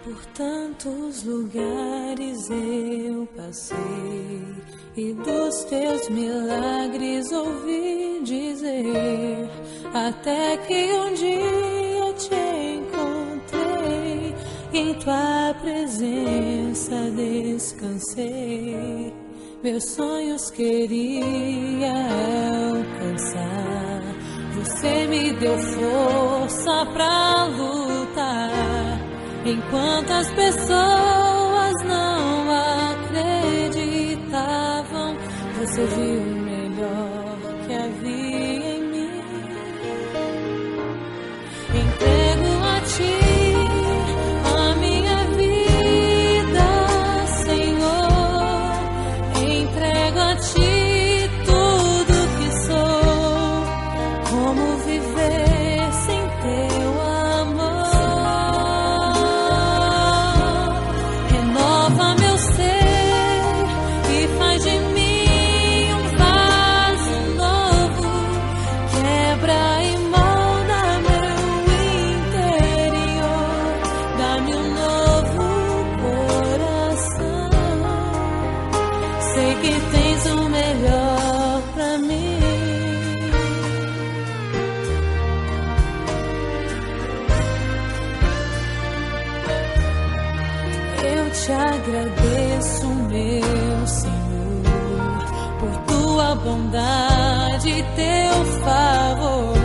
Por tantos lugares eu passei e dos teus milagres ouvi dizer, até que um dia te encontrei e em tua presença descansei. Meus sonhos queria alcançar, você me deu força pra lutar. Enquanto as pessoas não acreditavam, você viu o melhor que havia em mim. Entrego a ti a minha vida, Senhor. Entrego a ti tudo que sou. Como viver sem teu amor? Renova meu ser e faz de mim um vaso novo. Quebra e molda meu interior. Dá-me um novo coração. Sei que tens o melhor pra mim. Eu te agradeço, meu Senhor, por tua bondade e teu favor.